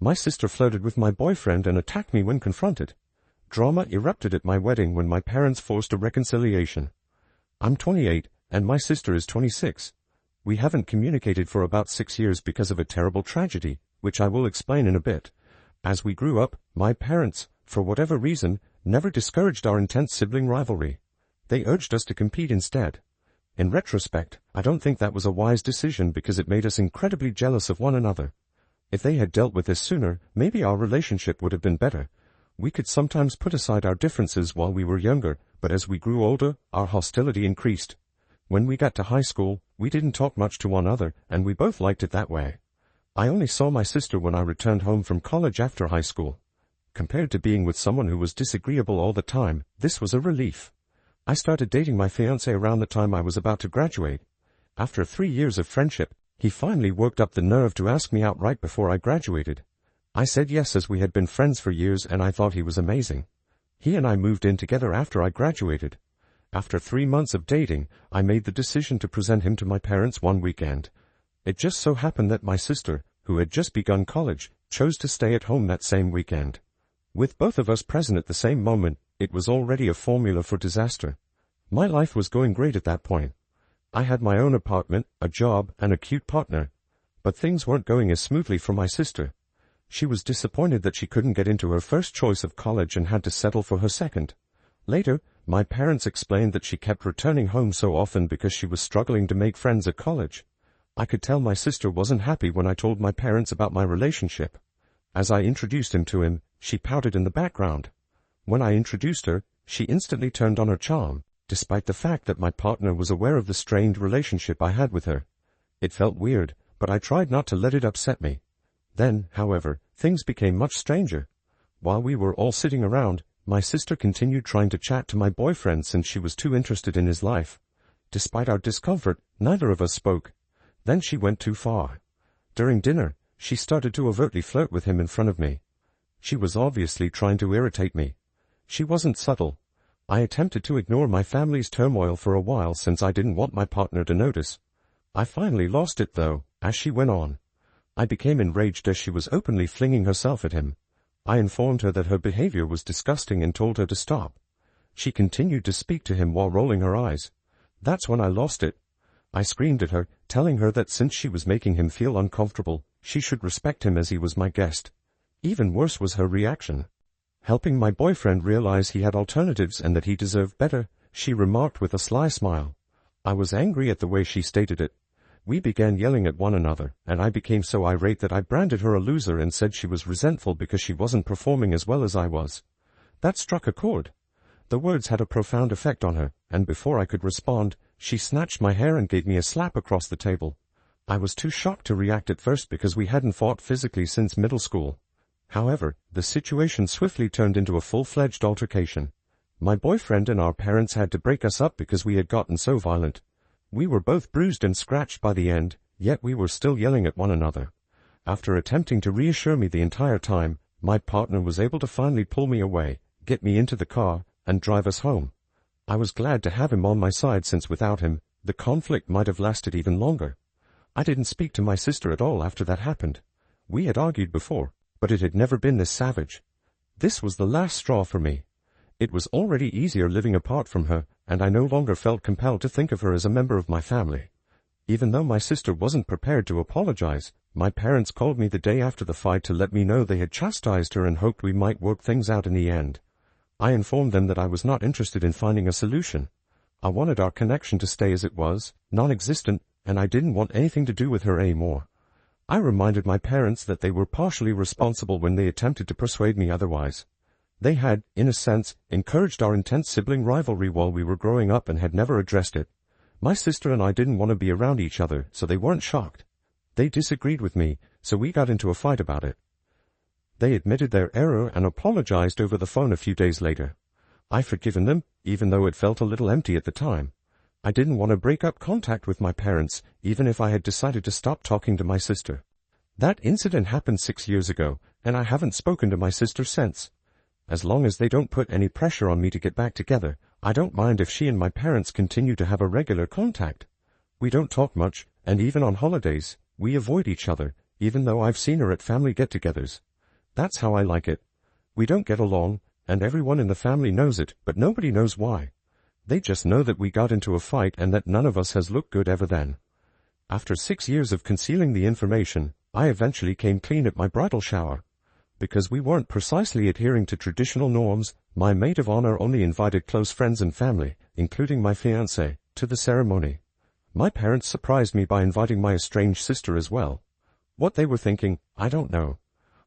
My sister flirted with my boyfriend and attacked me when confronted. Drama erupted at my wedding when my parents forced a reconciliation. I'm 28, and my sister is 26. We haven't communicated for about 6 years because of a terrible tragedy, which I will explain in a bit. As we grew up, my parents, for whatever reason, never discouraged our intense sibling rivalry. They urged us to compete instead. In retrospect, I don't think that was a wise decision because it made us incredibly jealous of one another. If they had dealt with this sooner, maybe our relationship would have been better. We could sometimes put aside our differences while we were younger, but as we grew older, our hostility increased. When we got to high school, we didn't talk much to one another, and we both liked it that way. I only saw my sister when I returned home from college after high school. Compared to being with someone who was disagreeable all the time, this was a relief. I started dating my fiancé around the time I was about to graduate. After 3 years of friendship, he finally worked up the nerve to ask me out right before I graduated. I said yes as we had been friends for years and I thought he was amazing. He and I moved in together after I graduated. After 3 months of dating, I made the decision to present him to my parents one weekend. It just so happened that my sister, who had just begun college, chose to stay at home that same weekend. With both of us present at the same moment, it was already a formula for disaster. My life was going great at that point. I had my own apartment, a job, and a cute partner. But things weren't going as smoothly for my sister. She was disappointed that she couldn't get into her first choice of college and had to settle for her second. Later, my parents explained that she kept returning home so often because she was struggling to make friends at college. I could tell my sister wasn't happy when I told my parents about my relationship. As I introduced him to him, she pouted in the background. When I introduced her, she instantly turned on her charm, despite the fact that my partner was aware of the strained relationship I had with her. It felt weird, but I tried not to let it upset me. Then, however, things became much stranger. While we were all sitting around, my sister continued trying to chat to my boyfriend since she was too interested in his life. Despite our discomfort, neither of us spoke. Then she went too far. During dinner, she started to overtly flirt with him in front of me. She was obviously trying to irritate me. She wasn't subtle. I attempted to ignore my family's turmoil for a while since I didn't want my partner to notice. I finally lost it though, as she went on. I became enraged as she was openly flinging herself at him. I informed her that her behavior was disgusting and told her to stop. She continued to speak to him while rolling her eyes. That's when I lost it. I screamed at her, telling her that since she was making him feel uncomfortable, she should respect him as he was my guest. Even worse was her reaction. Helping my boyfriend realize he had alternatives and that he deserved better, she remarked with a sly smile. I was angry at the way she stated it. We began yelling at one another, and I became so irate that I branded her a loser and said she was resentful because she wasn't performing as well as I was. That struck a chord. The words had a profound effect on her, and before I could respond, she snatched my hair and gave me a slap across the table. I was too shocked to react at first because we hadn't fought physically since middle school. However, the situation swiftly turned into a full-fledged altercation. My boyfriend and our parents had to break us up because we had gotten so violent. We were both bruised and scratched by the end, yet we were still yelling at one another. After attempting to reassure me the entire time, my partner was able to finally pull me away, get me into the car, and drive us home. I was glad to have him on my side since without him, the conflict might have lasted even longer. I didn't speak to my sister at all after that happened. We had argued before, but it had never been this savage. This was the last straw for me. It was already easier living apart from her, and I no longer felt compelled to think of her as a member of my family. Even though my sister wasn't prepared to apologize, my parents called me the day after the fight to let me know they had chastised her and hoped we might work things out in the end. I informed them that I was not interested in finding a solution. I wanted our connection to stay as it was, non-existent, and I didn't want anything to do with her anymore. I reminded my parents that they were partially responsible when they attempted to persuade me otherwise. They had, in a sense, encouraged our intense sibling rivalry while we were growing up and had never addressed it. My sister and I didn't want to be around each other, so they weren't shocked. They disagreed with me, so we got into a fight about it. They admitted their error and apologized over the phone a few days later. I forgiven them, even though it felt a little empty at the time. I didn't want to break up contact with my parents, even if I had decided to stop talking to my sister. That incident happened 6 years ago, and I haven't spoken to my sister since. As long as they don't put any pressure on me to get back together, I don't mind if she and my parents continue to have a regular contact. We don't talk much, and even on holidays, we avoid each other, even though I've seen her at family get-togethers. That's how I like it. We don't get along, and everyone in the family knows it, but nobody knows why. They just know that we got into a fight and that none of us has looked good ever then. After 6 years of concealing the information, I eventually came clean at my bridal shower. Because we weren't precisely adhering to traditional norms, my maid of honor only invited close friends and family, including my fiancé, to the ceremony. My parents surprised me by inviting my estranged sister as well. What they were thinking, I don't know.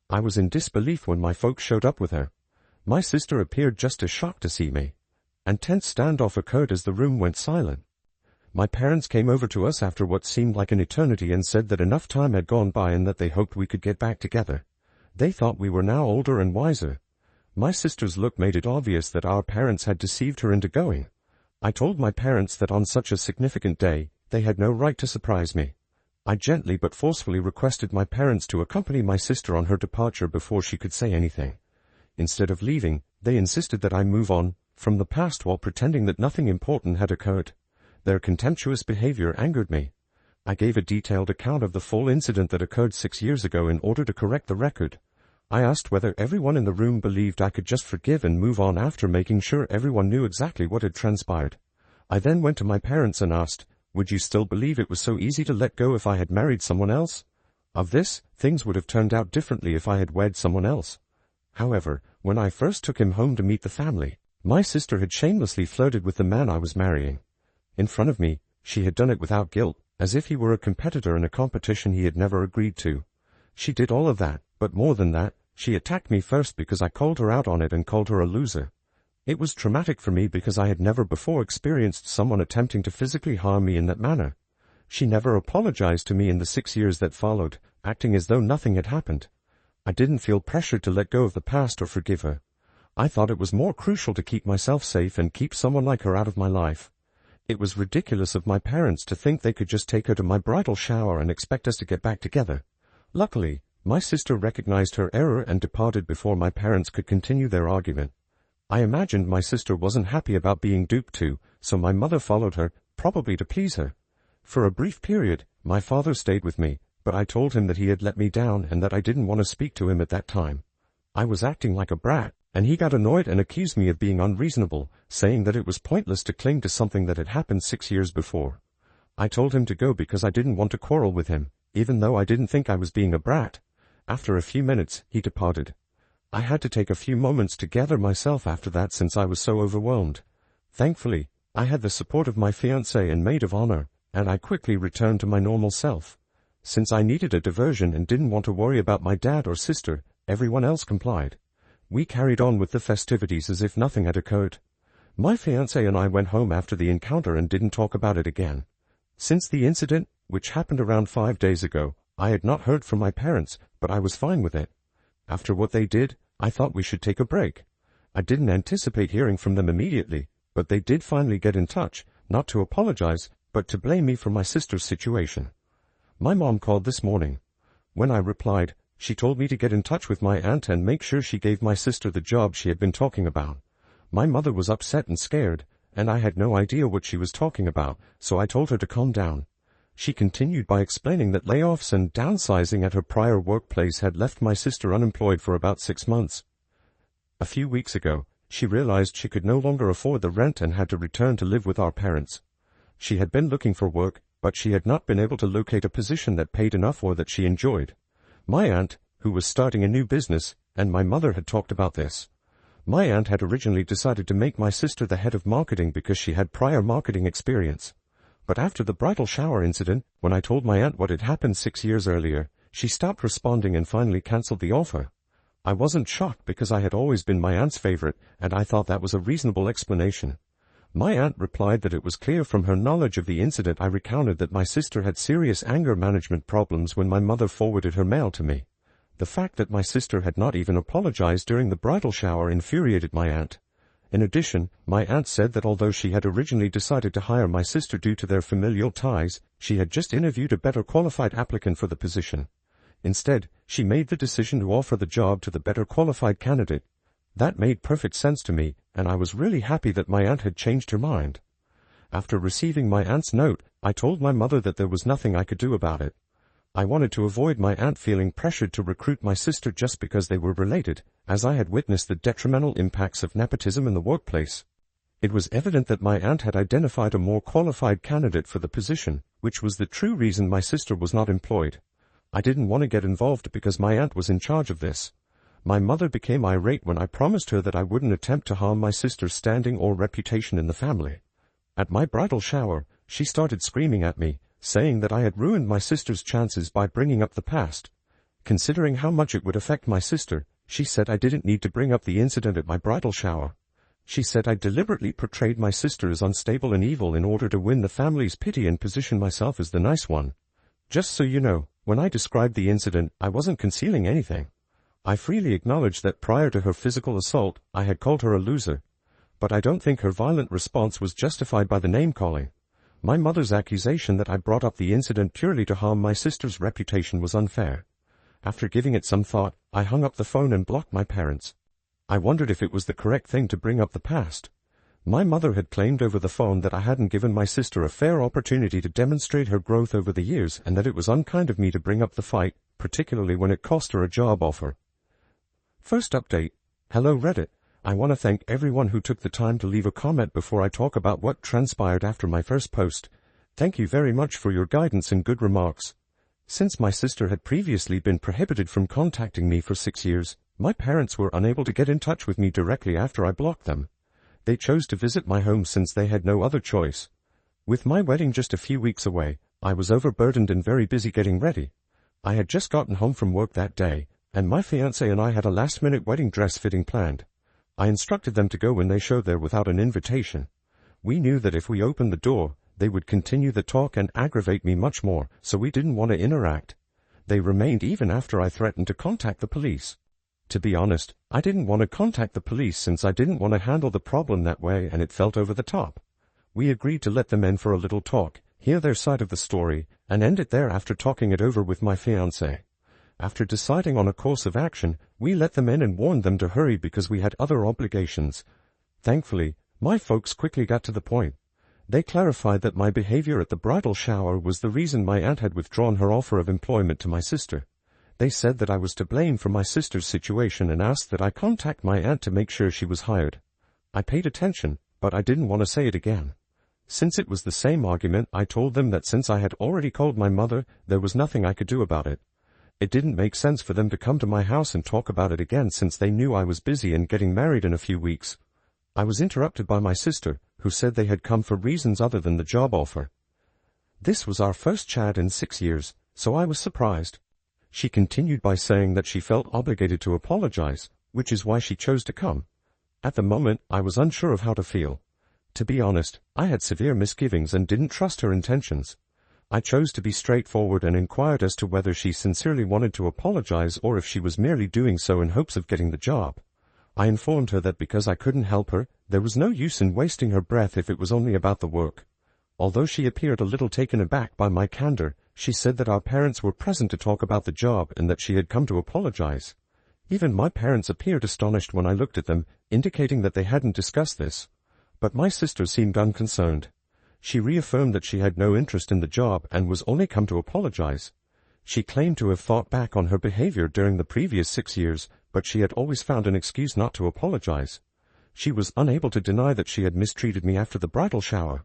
I was in disbelief when my folks showed up with her. My sister appeared just as shocked to see me. And tense standoff occurred as the room went silent. My parents came over to us after what seemed like an eternity and said that enough time had gone by and that they hoped we could get back together. They thought we were now older and wiser. My sister's look made it obvious that our parents had deceived her into going. I told my parents that on such a significant day, they had no right to surprise me. I gently but forcefully requested my parents to accompany my sister on her departure before she could say anything. Instead of leaving, they insisted that I move on from the past while pretending that nothing important had occurred. Their contemptuous behavior angered me. I gave a detailed account of the full incident that occurred 6 years ago in order to correct the record. I asked whether everyone in the room believed I could just forgive and move on after making sure everyone knew exactly what had transpired. I then went to my parents and asked, would you still believe it was so easy to let go if I had married someone else? Of this, things would have turned out differently if I had wed someone else. However, when I first took him home to meet the family, my sister had shamelessly flirted with the man I was marrying. In front of me, she had done it without guilt, as if he were a competitor in a competition he had never agreed to. She did all of that, but more than that, she attacked me first because I called her out on it and called her a loser. It was traumatic for me because I had never before experienced someone attempting to physically harm me in that manner. She never apologized to me in the 6 years that followed, acting as though nothing had happened. I didn't feel pressured to let go of the past or forgive her. I thought it was more crucial to keep myself safe and keep someone like her out of my life. It was ridiculous of my parents to think they could just take her to my bridal shower and expect us to get back together. Luckily, my sister recognized her error and departed before my parents could continue their argument. I imagined my sister wasn't happy about being duped too, so my mother followed her, probably to please her. For a brief period, my father stayed with me, but I told him that he had let me down and that I didn't want to speak to him at that time. I was acting like a brat, and he got annoyed and accused me of being unreasonable, saying that it was pointless to cling to something that had happened 6 years before. I told him to go because I didn't want to quarrel with him, even though I didn't think I was being a brat. After a few minutes, he departed. I had to take a few moments to gather myself after that since I was so overwhelmed. Thankfully, I had the support of my fiancé and maid of honor, and I quickly returned to my normal self. Since I needed a diversion and didn't want to worry about my dad or sister, everyone else complied. We carried on with the festivities as if nothing had occurred. My fiancé and I went home after the encounter and didn't talk about it again. Since the incident, which happened around 5 days ago, I had not heard from my parents, but I was fine with it. After what they did, I thought we should take a break. I didn't anticipate hearing from them immediately, but they did finally get in touch, not to apologize, but to blame me for my sister's situation. My mom called this morning. When I replied, she told me to get in touch with my aunt and make sure she gave my sister the job she had been talking about. My mother was upset and scared, and I had no idea what she was talking about, so I told her to calm down. She continued by explaining that layoffs and downsizing at her prior workplace had left my sister unemployed for about 6 months. A few weeks ago, she realized she could no longer afford the rent and had to return to live with our parents. She had been looking for work, but she had not been able to locate a position that paid enough or that she enjoyed. My aunt, who was starting a new business, and my mother had talked about this. My aunt had originally decided to make my sister the head of marketing because she had prior marketing experience. But after the bridal shower incident, when I told my aunt what had happened 6 years earlier, she stopped responding and finally cancelled the offer. I wasn't shocked because I had always been my aunt's favorite, and I thought that was a reasonable explanation. My aunt replied that it was clear from her knowledge of the incident I recounted that my sister had serious anger management problems when my mother forwarded her mail to me. The fact that my sister had not even apologized during the bridal shower infuriated my aunt. In addition, my aunt said that although she had originally decided to hire my sister due to their familial ties, she had just interviewed a better qualified applicant for the position. Instead, she made the decision to offer the job to the better qualified candidate. That made perfect sense to me, and I was really happy that my aunt had changed her mind. After receiving my aunt's note, I told my mother that there was nothing I could do about it. I wanted to avoid my aunt feeling pressured to recruit my sister just because they were related, as I had witnessed the detrimental impacts of nepotism in the workplace. It was evident that my aunt had identified a more qualified candidate for the position, which was the true reason my sister was not employed. I didn't want to get involved because my aunt was in charge of this. My mother became irate when I promised her that I wouldn't attempt to harm my sister's standing or reputation in the family. At my bridal shower, she started screaming at me, saying that I had ruined my sister's chances by bringing up the past. Considering how much it would affect my sister, she said I didn't need to bring up the incident at my bridal shower. She said I deliberately portrayed my sister as unstable and evil in order to win the family's pity and position myself as the nice one. Just so you know, when I described the incident, I wasn't concealing anything. I freely acknowledged that prior to her physical assault, I had called her a loser. But I don't think her violent response was justified by the name-calling. My mother's accusation that I brought up the incident purely to harm my sister's reputation was unfair. After giving it some thought, I hung up the phone and blocked my parents. I wondered if it was the correct thing to bring up the past. My mother had claimed over the phone that I hadn't given my sister a fair opportunity to demonstrate her growth over the years and that it was unkind of me to bring up the fight, particularly when it cost her a job offer. First update. Hello Reddit. I want to thank everyone who took the time to leave a comment before I talk about what transpired after my first post. Thank you very much for your guidance and good remarks. Since my sister had previously been prohibited from contacting me for 6 years, my parents were unable to get in touch with me directly after I blocked them. They chose to visit my home since they had no other choice. With my wedding just a few weeks away, I was overburdened and very busy getting ready. I had just gotten home from work that day, and my fiancé and I had a last-minute wedding dress fitting planned. I instructed them to go when they showed there without an invitation. We knew that if we opened the door, they would continue the talk and aggravate me much more, so we didn't want to interact. They remained even after I threatened to contact the police. To be honest, I didn't want to contact the police since I didn't want to handle the problem that way and it felt over the top. We agreed to let them in for a little talk, hear their side of the story, and end it there after talking it over with my fiancé. After deciding on a course of action, we let them in and warned them to hurry because we had other obligations. Thankfully, my folks quickly got to the point. They clarified that my behavior at the bridal shower was the reason my aunt had withdrawn her offer of employment to my sister. They said that I was to blame for my sister's situation and asked that I contact my aunt to make sure she was hired. I paid attention, but I didn't want to say it again. Since it was the same argument, I told them that since I had already called my mother, there was nothing I could do about it. It didn't make sense for them to come to my house and talk about it again since they knew I was busy and getting married in a few weeks. I was interrupted by my sister, who said they had come for reasons other than the job offer. This was our first chat in 6 years, so I was surprised. She continued by saying that she felt obligated to apologize, which is why she chose to come. At the moment, I was unsure of how to feel. To be honest, I had severe misgivings and didn't trust her intentions. I chose to be straightforward and inquired as to whether she sincerely wanted to apologize or if she was merely doing so in hopes of getting the job. I informed her that because I couldn't help her, there was no use in wasting her breath if it was only about the work. Although she appeared a little taken aback by my candor, she said that our parents were present to talk about the job and that she had come to apologize. Even my parents appeared astonished when I looked at them, indicating that they hadn't discussed this. But my sister seemed unconcerned. She reaffirmed that she had no interest in the job and was only come to apologize. She claimed to have thought back on her behavior during the previous 6 years, but she had always found an excuse not to apologize. She was unable to deny that she had mistreated me after the bridal shower.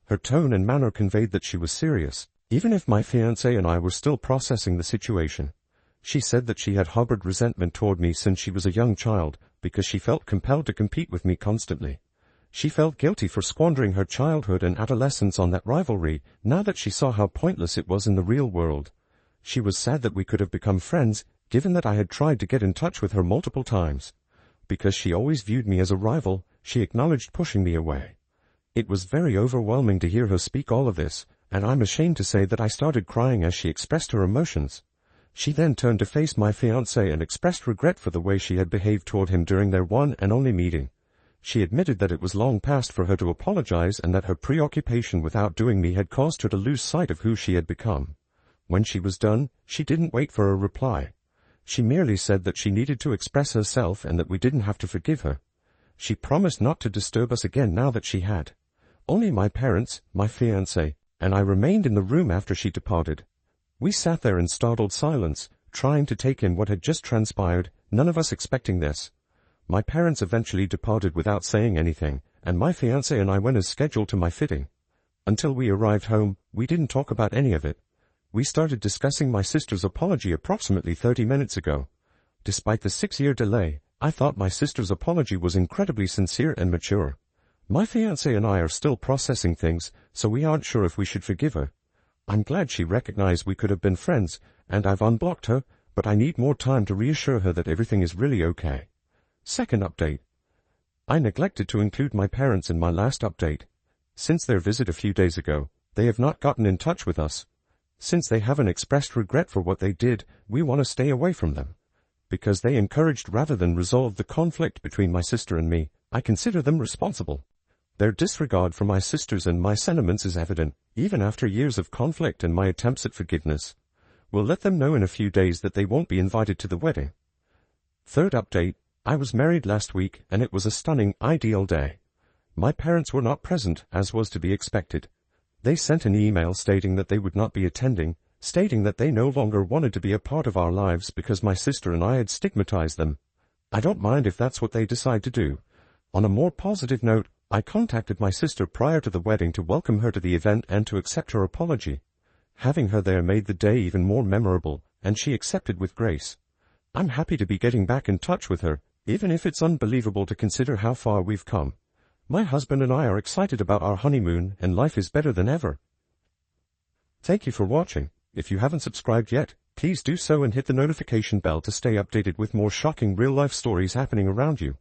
Her tone and manner conveyed that she was serious, even if my fiancé and I were still processing the situation. She said that she had harbored resentment toward me since she was a young child, because she felt compelled to compete with me constantly. She felt guilty for squandering her childhood and adolescence on that rivalry, now that she saw how pointless it was in the real world. She was sad that we could have become friends, given that I had tried to get in touch with her multiple times. Because she always viewed me as a rival, she acknowledged pushing me away. It was very overwhelming to hear her speak all of this, and I'm ashamed to say that I started crying as she expressed her emotions. She then turned to face my fiancé and expressed regret for the way she had behaved toward him during their one and only meeting. She admitted that it was long past for her to apologize and that her preoccupation with outdoing me had caused her to lose sight of who she had become. When she was done, she didn't wait for a reply. She merely said that she needed to express herself and that we didn't have to forgive her. She promised not to disturb us again now that she had. Only my parents, my fiancé, and I remained in the room after she departed. We sat there in startled silence, trying to take in what had just transpired, none of us expecting this. My parents eventually departed without saying anything, and my fiancé and I went as scheduled to my fitting. Until we arrived home, we didn't talk about any of it. We started discussing my sister's apology approximately 30 minutes ago. Despite the 6-year delay, I thought my sister's apology was incredibly sincere and mature. My fiancé and I are still processing things, so we aren't sure if we should forgive her. I'm glad she recognized we could have been friends, and I've unblocked her, but I need more time to reassure her that everything is really okay. Second update. I neglected to include my parents in my last update. Since their visit a few days ago, they have not gotten in touch with us. Since they haven't expressed regret for what they did, we want to stay away from them. Because they encouraged rather than resolved the conflict between my sister and me, I consider them responsible. Their disregard for my sisters and my sentiments is evident, even after years of conflict and my attempts at forgiveness. We'll let them know in a few days that they won't be invited to the wedding. Third update. I was married last week, and it was a stunning, ideal day. My parents were not present, as was to be expected. They sent an email stating that they would not be attending, stating that they no longer wanted to be a part of our lives because my sister and I had stigmatized them. I don't mind if that's what they decide to do. On a more positive note, I contacted my sister prior to the wedding to welcome her to the event and to accept her apology. Having her there made the day even more memorable, and she accepted with grace. I'm happy to be getting back in touch with her, even if it's unbelievable to consider how far we've come. My husband and I are excited about our honeymoon, and life is better than ever. Thank you for watching. If you haven't subscribed yet, please do so and hit the notification bell to stay updated with more shocking real-life stories happening around you.